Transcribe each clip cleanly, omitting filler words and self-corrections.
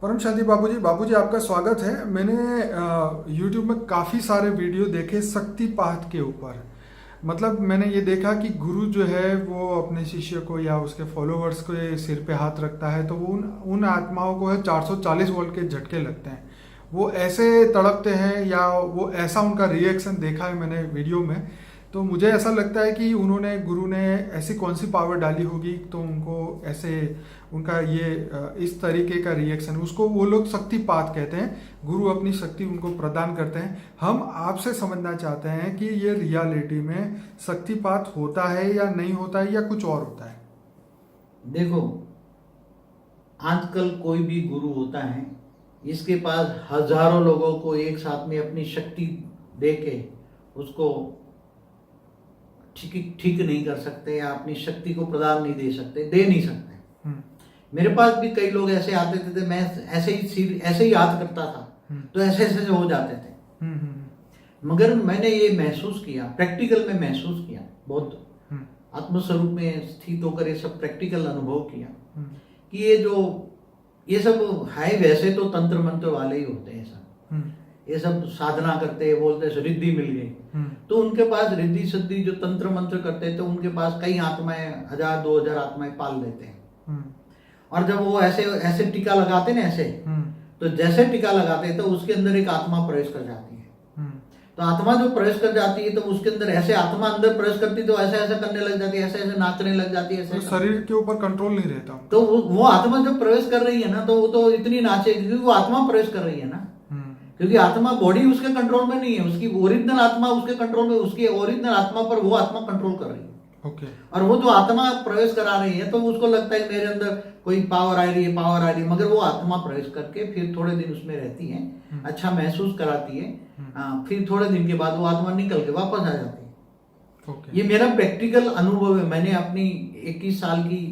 परम शांति बाबूजी। बाबूजी आपका स्वागत है। मैंने YouTube में काफ़ी सारे वीडियो देखे शक्तिपात के ऊपर। मतलब मैंने ये देखा कि गुरु जो है वो अपने शिष्य को या उसके फॉलोअर्स के सिर पे हाथ रखता है तो वो उन आत्माओं को है 440 वोल्ट के झटके लगते हैं। वो ऐसे तड़पते हैं या वो ऐसा उनका रिएक्शन देखा है मैंने वीडियो में। तो मुझे ऐसा लगता है कि गुरु ने ऐसी कौन सी पावर डाली होगी तो उनको ऐसे उनका ये इस तरीके का रिएक्शन, उसको वो लोग शक्तिपात कहते हैं। गुरु अपनी शक्ति उनको प्रदान करते हैं। हम आपसे समझना चाहते हैं कि ये रियलिटी में शक्तिपात होता है या नहीं होता है या कुछ और होता है। देखो, आजकल कोई भी गुरु होता है, इसके पास हजारों लोगों को एक साथ में अपनी शक्ति दे के उसको ठीक नहीं कर सकते या अपनी शक्ति को प्रदान नहीं दे नहीं सकते। मेरे पास भी कई लोग ऐसे आते थे, मैं ऐसे ही याद करता था तो ऐसे ऐसे हो जाते थे। मगर मैंने ये महसूस किया, प्रैक्टिकल में महसूस किया, बहुत आत्मस्वरूप में स्थित होकर ये सब प्रैक्टिकल अनुभव किया कि ये सब है। वैसे तो तंत्र मंत्र वाले ही होते हैं सब, ये सब साधना करते बोलते रिद्धि मिल गई तो उनके पास रिद्धि सिद्धि जो तंत्र मंत्र करते थे उनके पास कई आत्माएं 1000-2000 आत्माएं पाल लेते हैं। और जब वो ऐसे टीका लगाते ना ऐसे, तो जैसे टीका लगाते तो उसके अंदर एक आत्मा प्रवेश कर जाती है। तो आत्मा जो प्रवेश कर जाती है तो उसके अंदर ऐसे आत्मा अंदर प्रवेश करती तो ऐसे ऐसे करने लग जाती है, ऐसे ऐसे नाचने लग जाती है, ऐसे शरीर के ऊपर कंट्रोल नहीं रहता। तो वो आत्मा जब प्रवेश कर रही है ना तो वो तो इतनी नाचेगी क्योंकि वो आत्मा प्रवेश कर रही है ना। क्योंकि आत्मा बॉडी उसके कंट्रोल में नहीं है, उसकी ओरिजिनल आत्मा उसके कंट्रोल में, उसकी ओरिजिनल आत्मा पर वो आत्मा कंट्रोल कर रही है। ओके। और वो जो आत्मा प्रवेश करा रही है तो उसको लगता है मेरे अंदर कोई पावर आ रही है, मगर वो आत्मा प्रवेश करके फिर थोड़े दिन उसमें रहती है, अच्छा महसूस कराती है, फिर थोड़े दिन के बाद वो आत्मा निकल के वापस आ जाती है। ओके। ये मेरा प्रैक्टिकल अनुभव है, मैंने अपनी 21 साल की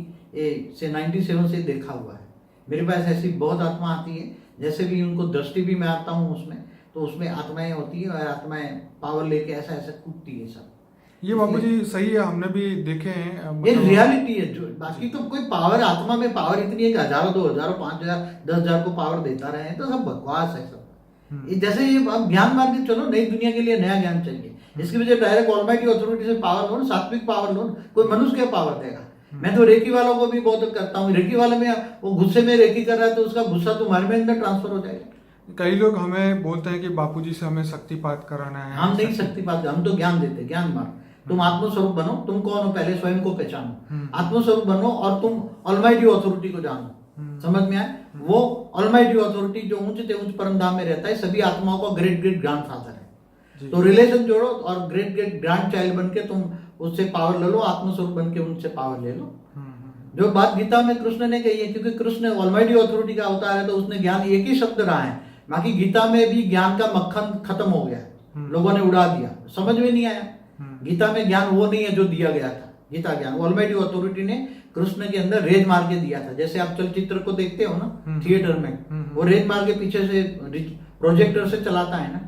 से 97 से देखा हुआ है। मेरे पास ऐसी बहुत आत्मा आती है, जैसे भी उनको दृष्टि भी मैं आता हूँ उसमें, तो उसमें आत्माएं होती है और आत्माएं पावर लेके ऐसा ऐसा कूदती है सब। ये बाबूजी सही है, हमने भी देखे हैं। ये रियलिटी है। जो बाकी तो कोई पावर, आत्मा में पावर इतनी है कि 1000, 2000, 5000, 10,000 को पावर देता रहे तो सब बकवास है सब। जैसे ये अब ज्ञान मार्ग चलो, नई दुनिया के लिए नया ज्ञान चाहिए, इसकी वजह डायरेक्ट ऑलमाइटी अथॉरिटी से पावर लो, सात्विक पावर लो, कोई मनुष्य क्या पावर देगा। मैं तो रेकी वालों को भी बहुत करता हूँ, रेकी वाले में वो गुस्से में रेकी कर रहा है तो उसका गुस्सा तुम्हारे में अंदर ट्रांसफर हो जाएगा। कई लोग हमें बोलते हैं कि बापूजी से हमें शक्तिपात कराना है। हम नहीं शक्तिपात, हम तो ज्ञान देते, ज्ञान मार्ग। तुम आत्मस्वरूप बनो, तुम कौन हो पहले स्वयं को पहचानो, आत्मस्वरूप बनो और तुम ऑलमाइटी अथॉरिटी को जानो। समझ में आए? वो ऑलमाइटी अथॉरिटी जो उच्च परम धाम में रहता है, सभी आत्माओं का ग्रेट ग्रेट ग्रैंडफादर है। तो रिलेशन जोड़ो और ग्रेट ग्रेट ग्रैंड चाइल्ड बन के तुम उससे पावर ले लो, आत्मस्वरूप बन के उनसे पावर ले लो। जो बात गीता में कृष्ण ने कही है, क्योंकि कृष्ण ऑलमाइटी अथॉरिटी का अवतार है तो उसने ज्ञान एक ही शब्द रहा है, बाकी गीता में भी ज्ञान का मक्खन खत्म हो गया, लोगों ने उड़ा दिया, समझ में नहीं आया। गीता में ज्ञान वो नहीं है जो दिया गया था। गीता ज्ञान ऑलमाइटी अथॉरिटी ने कृष्ण के अंदर रेज मार के दिया था। जैसे आप चलचित्र को देखते हो ना थिएटर में, वो रेज मार के पीछे से प्रोजेक्टर से चलाता है ना,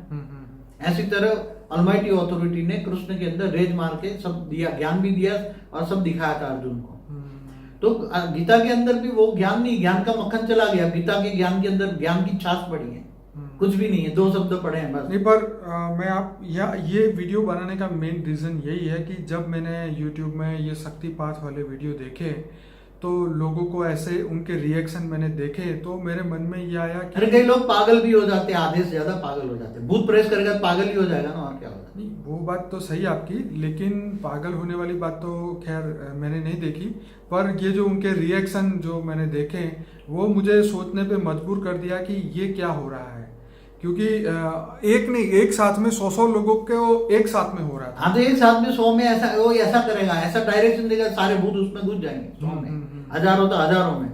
ऐसी तरह ऑलमाइटी अथॉरिटी ने कृष्ण के अंदर रेज मार के सब दिया, ज्ञान भी दिया और सब दिखाया था अर्जुन को। तो गीता के अंदर भी वो ज्ञान नहीं, ज्ञान का मक्खन चला गया। गीता के ज्ञान के अंदर ज्ञान की छाछ पड़ी है, कुछ भी नहीं है, 2 शब्द पढ़े हैं बस। नहीं, पर मैं ये वीडियो बनाने का मेन रीज़न यही है कि जब मैंने YouTube में ये शक्तिपात वाले वीडियो देखे तो लोगों को ऐसे उनके रिएक्शन मैंने देखे तो मेरे मन में ये आया कि अरे कई लोग पागल भी हो जाते हैं, आधे से ज्यादा पागल हो जाते हैं। भूत प्रेस करेगा तो पागल ही हो जाएगा ना, और क्या होगा। नहीं, वो बात तो सही आपकी, लेकिन पागल होने वाली बात तो खैर मैंने नहीं देखी। पर ये जो उनके रिएक्शन जो मैंने देखे वो मुझे सोचने पे मजबूर कर दिया कि ये क्या हो रहा है, क्योंकि एक नहीं, एक साथ में 100 लोगों को एक साथ में हो रहा था। हाँ, तो एक साथ में 100 में ऐसा वो ऐसा करेगा, ऐसा डायरेक्शन देगा, सारे भूत उसमें घुस जाएंगे 100 में, हजारों तो हजारों में।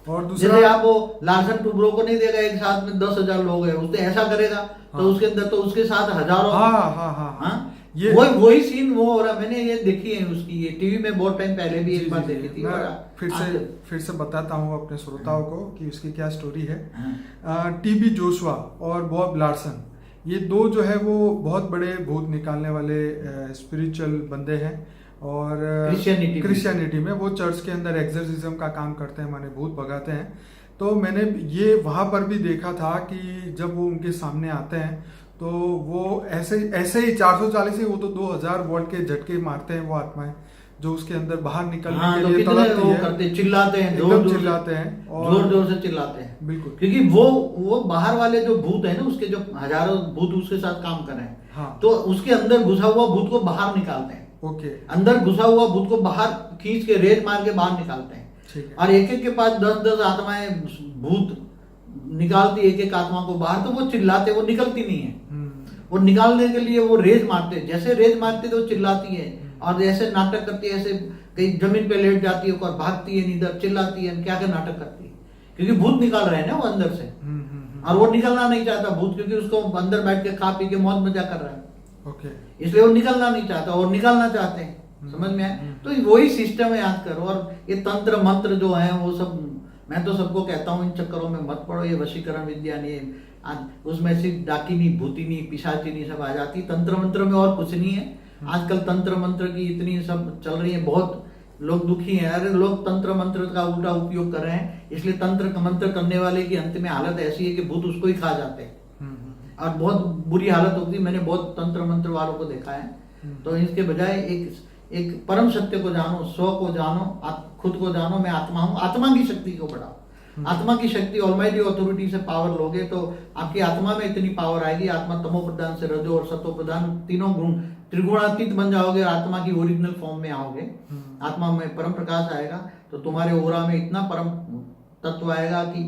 और दूसरा, जैसे आप वो लार्सन टूब्रो को नहीं देगा एक साथ में 10,000 लोग हैं, उसने ऐसा करेगा तो उसके अंदर तो उसके साथ हजारों। हाँ, ये वही सीन वो हो रहा। मैंने ये देखी है उसकी, ये टीवी में बहुत टाइम पहले भी एक बार देखी थी। फिर से बताता हूँ अपने श्रोताओं को कि उसकी क्या स्टोरी है। टीबी जोशुआ और बॉब लार्सन, ये 2 जो है वो बहुत बड़े भूत निकालने वाले स्पिरिचुअल बंदे हैं और क्रिश्चियनिटी में वो चर्च के अंदर एक्सर्सिज्म का काम करते हैं, माने भूत भगाते हैं। तो मैंने ये वहाँ पर भी देखा था कि जब वो उनके सामने आते हैं तो वो ऐसे ऐसे ही 440 ही, वो तो 2000 वोल्ट के झटके मारते हैं वो आत्माएं जो उसके अंदर बाहर निकलने हाँ, के तो लिए कितने तड़पती वो है, करते, चिल्लाते हैं, एकदम चिल्लाते हैं और जोर जोर से चिल्लाते हैं। बिल्कुल। क्योंकि वो बाहर वाले जो भूत है ना, उसके जो हजारों भूत उसके साथ काम कर रहे हैं, हाँ। तो उसके अंदर घुसा हुआ भूत को बाहर निकालते हैं। ओके, अंदर घुसा हुआ भूत को बाहर खींच के रेत मार के बाहर निकालते हैं। ठीक है। और एक एक के पास 10-10 आत्माएं भूत निकालती, एक एक आत्मा को बाहर, तो वो चिल्लाते, वो निकलती नहीं है। वो निकालने के लिए वो रेज मारते, जैसे रेज मारते तो चिल्लाती है, और जैसे नाटक करती है, ऐसे कहीं जमीन पे लेट जाती है और भागती है, इधर चिल्लाती है, क्या क्या नाटक करती है, क्योंकि भूत निकाल रहे हैं ना वो अंदर से। और वो निकलना नहीं चाहता भूत, क्योंकि उसको अंदर बैठ के खा पी के मौज मजा कर रहा है। ओके, इसलिए वो निकलना नहीं चाहता और निकालना चाहते हैं। समझ में आए? तो वही सिस्टम है, याद करो। और ये तंत्र मंत्र जो है वो सब, मैं तो सबको कहता हूँ इन चक्करों में मत पड़ो। ये वशीकरण विद्या नहीं है, उसमें सिर्फ डाकिनी भूतिनी पिशाचिनी सब आ जाती। तंत्र मंत्र में और कुछ नहीं है। आजकल तंत्र मंत्र की इतनी सब चल रही है, बहुत लोग दुखी हैं। अरे लोग तंत्र मंत्र का उल्टा उपयोग कर रहे हैं, इसलिए तंत्र मंत्र करने वाले की अंत में हालत ऐसी है कि भूत उसको ही खा जाते हैं और बहुत बुरी हालत होती है। मैंने बहुत तंत्र मंत्र वालों को देखा है। तो इसके बजाय एक परम सत्य को जानो, स्व को जानो, खुद को जानो, मैं आत्मा हूँ। आत्मा की शक्ति को बढ़ाओ। आत्मा की शक्ति, ऑलमाइटी अथॉरिटी से पावर लोगे तो आपकी आत्मा में इतनी पावर आएगी। आत्मा तमो प्रधान से रजो और सतो प्रधान, तीनों गुण त्रिगुणातीत बन जाओगे, आत्मा की ओरिजिनल फॉर्म में आओगे। आत्मा में परम प्रकाश आएगा तो तुम्हारे ओरा में इतना परम तत्व आएगा कि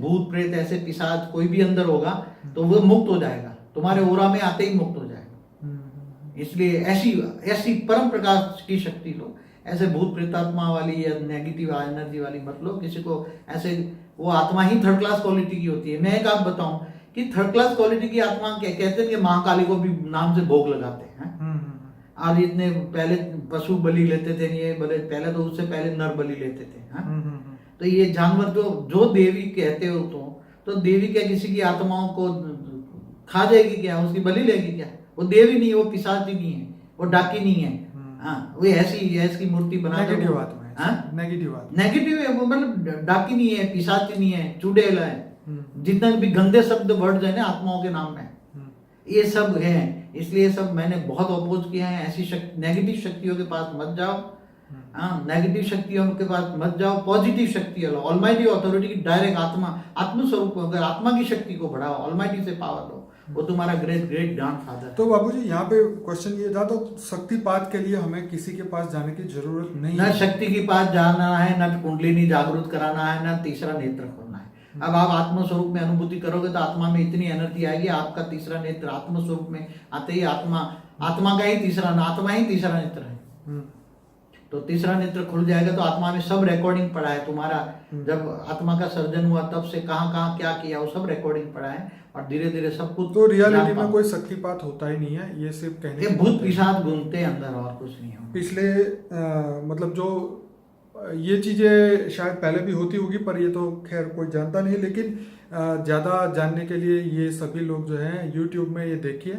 भूत प्रेत ऐसे पिशाच कोई भी अंदर होगा तो वो मुक्त हो जाएगा, तुम्हारे ओरा में आते ही मुक्त हो जाएगा। इसलिए ऐसी परम प्रकाश की शक्ति लो। ऐसे भूत प्रेतात्मा वाली या नेगेटिव एनर्जी वाली मत लो किसी को। ऐसे वो आत्मा ही थर्ड क्लास क्वालिटी की होती है। मैं एक आप बताऊं कि थर्ड क्लास क्वालिटी की आत्मा कहते हैं कि महाकाली को भी नाम से भोग लगाते हैं। और इतने पहले पशु बलि लेते थे, ये बड़े पहले तो उससे पहले नर बलि लेते थे। तो ये जानवर जो देवी कहते हो तो देवी क्या किसी की आत्माओं को खा जाएगी क्या? उसकी बलि लेगी क्या? वो देवी नहीं है, वो पिशाच नहीं है, वो डाकी नहीं है। हाँ, वो ऐसी मूर्ति बना नेगेटिव आत्मा है। नेगेटिव है वो, मतलब डाकी नहीं है, पिशाच नहीं है, चुड़ैल है। जितना भी गंदे शब्द वर्ड है ना आत्माओं के नाम में, ये सब है। इसलिए सब मैंने बहुत अपोज किया है। ऐसी नेगेटिव शक्तियों के पास मत जाओ। नेगेटिव शक्तियों के पास मत जाओ, पॉजिटिव शक्ति लो। ऑलमाइटी अथॉरिटी की डायरेक्ट आत्मस्वरूप, अगर आत्मा की शक्ति को बढ़ाओ, ऑलमाइटी से पावर लो, वो तुम्हारा ग्रेट ग्रैंडफादर। तो बाबूजी यहाँ पे क्वेश्चन ये था, तो शक्तिपात के लिए हमें किसी के पास जाने की जरूरत नहीं है। न शक्ति के पास जाना है, न कुंडलिनी जागृत कराना है, न तीसरा नेत्र खोलना है। अब आप आत्मस्वरूप में अनुभूति करोगे तो आत्मा में इतनी एनर्जी आएगी, आपका तीसरा नेत्र आत्मस्वरूप में आते ही आत्मा का ही तीसरा नेत्र है। तो तीसरा नेत्र खुल जाएगा तो आत्मा में सब रिकॉर्डिंग पड़ा है तुम्हारा। जब आत्मा का सर्जन हुआ तब से कहाँ क्या किया, वो सब रिकॉर्डिंग पड़ा है। और धीरे धीरे सब कुछ। तो रियलिटी में कोई शक्तिपात होता ही नहीं है, ये सिर्फ कहने भूत पिशाच घूमते अंदर, और कुछ नहीं है। पिछले मतलब जो ये चीजें शायद पहले भी होती होगी, पर ये तो खैर कोई जानता नहीं। लेकिन ज्यादा जानने के लिए ये सभी लोग जो हैं यूट्यूब में ये देखिए,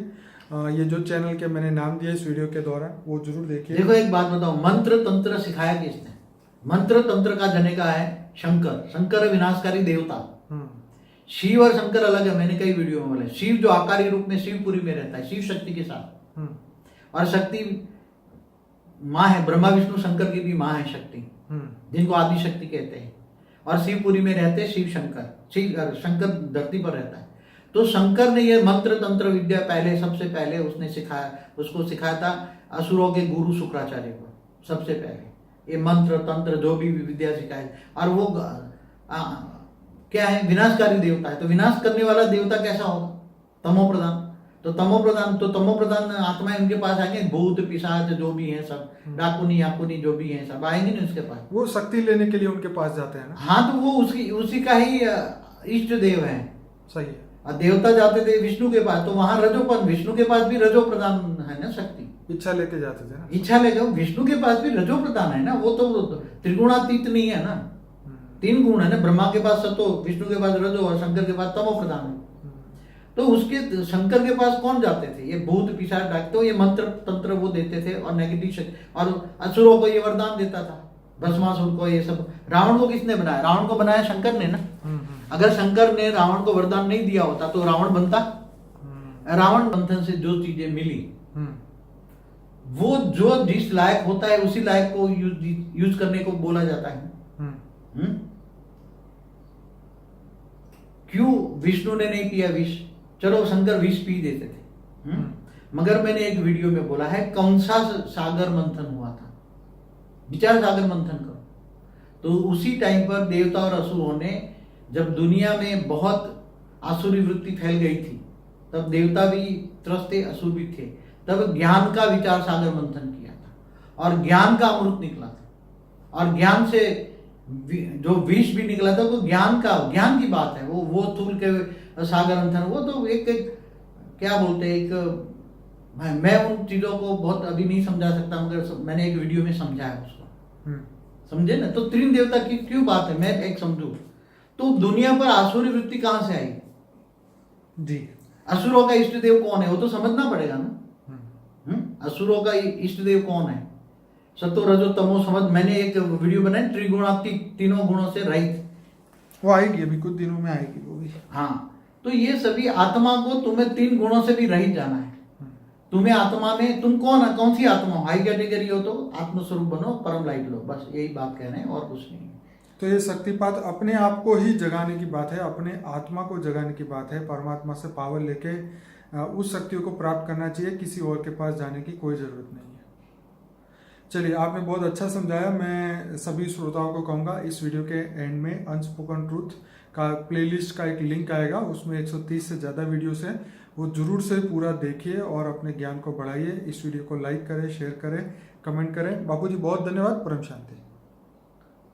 ये जो चैनल के मैंने नाम दिया इस वीडियो के दौरान, वो जरूर देखिए। देखो एक बात बताओ, मंत्र तंत्र सिखाया किसने? मंत्र तंत्र का जनेका है शंकर। शंकर विनाशकारी देवता। शिव और शंकर अलग है, मैंने कई वीडियो में बोला। शिव जो आकारी रूप में शिवपुरी में रहता है, शिव शक्ति के साथ, और शक्ति माँ है। ब्रह्मा विष्णु शंकर की भी माँ है शक्ति, जिनको आदि शक्ति कहते हैं। और शिवपुरी में रहते हैं शिव शंकर। शंकर धरती पर रहता है। तो शंकर ने ये मंत्र तंत्र विद्या सबसे पहले उसने उसको सिखाया था असुरों के गुरु शुक्राचार्य को। सबसे पहले ये मंत्र तंत्र जो भी विद्या सिखाए। और वो क्या है? विनाशकारी देवता है। तो विनाश करने वाला देवता कैसा होगा? तमो प्रधान। तो तमो प्रधान आत्माएं उनके पास आएंगे। भूत पिशाच जो भी हैं सब, डाकुनी जो भी हैं सब आएंगे ना उसके पास। वो शक्ति लेने के लिए उनके पास जाते हैं ना। हाँ, तो वो उसी का ही इष्ट देव है। सही है। और देवता जाते थे विष्णु के पास, तो वहां रजोपन, विष्णु के पास भी रजो प्रधान है ना शक्ति। इच्छा लेके जाते थे ना। इच्छा लेके विष्णु के पास भी रजो प्रधान है ना। वो तो त्रिगुणातीत नहीं है ना, 3 गुण है ना। ब्रह्मा के पास सतो, विष्णु के पास रजो और शंकर के पास तमो प्रधान है। तो उसके शंकर के पास कौन जाते थे? ये भूत पिशाच डाकते। तो ये मंत्र तंत्र वो देते थे और नेगेटिव शक्ति, और असुरों को ये वरदान देता था भस्मासुर को, ये सब। रावण को किसने बनाया? रावण को बनाया शंकर ने ना। अगर शंकर ने रावण को वरदान नहीं दिया होता तो रावण बनता? रावण मंथन से जो चीजें मिली, वो जो जिस लायक होता है उसी लायक को यूज करने को बोला जाता है। क्यों विष्णु ने नहीं पिया विष? चलो शंकर विष पी देते थे, मगर मैंने एक वीडियो में बोला है कौन सा सागर मंथन हुआ था, विचार सागर मंथन करो। तो उसी टाइम पर देवता और असुरों ने, जब दुनिया में बहुत आसुरी वृत्ति फैल गई थी, तब देवता भी त्रस्त थे, असुर भी थे, तब ज्ञान का विचार सागर मंथन किया था और ज्ञान का अमृत निकला था। और ज्ञान से जो विष भी निकला था वो ज्ञान की बात है। वो थूल के सागर मंथन, वो तो एक क्या बोलते हैं, एक मैं उन चीजों को बहुत अभी नहीं समझा सकता, मगर मैंने एक वीडियो में समझाया उसको, समझे ना। तो तीन देवता की क्यों बात है, मैं एक समझू तो दुनिया पर आसुरी वृत्ति कहां से आई जी? असुरों का इष्ट देव कौन है, वो तो समझना पड़ेगा ना। असुरों का इष्ट देव कौन है? सतो रजो तमो समझ। मैंने एक वीडियो बनाई त्रिगुणात्मक, तीनों गुणों से रहित, वो आएगी अभी कुछ दिनों में आएगी वो भी। हाँ, तो ये सभी आत्मा को तुम्हें तीन गुणों से भी रहित जाना है। तुम्हें आत्मा में, तुम कौन सी आत्मा हो, हाई कैटेगरी हो तो आत्मस्वरूप बनो, परम लाइट लो, बस यही बात कह रहे हैं और कुछ नहीं। तो ये शक्तिपात अपने आप को ही जगाने की बात है, अपने आत्मा को जगाने की बात है। परमात्मा से पावर लेके उस शक्तियों को प्राप्त करना चाहिए, किसी और के पास जाने की कोई ज़रूरत नहीं है। चलिए, आपने बहुत अच्छा समझाया। मैं सभी श्रोताओं को कहूँगा इस वीडियो के एंड में अनस्पोकन ट्रूथ का प्लेलिस्ट का एक लिंक आएगा, उसमें 130 से ज़्यादा वीडियोस हैं, वो जरूर से पूरा देखिए और अपने ज्ञान को बढ़ाइए। इस वीडियो को लाइक करें, शेयर करें, कमेंट करें। बापूजी बहुत धन्यवाद। परम शांति।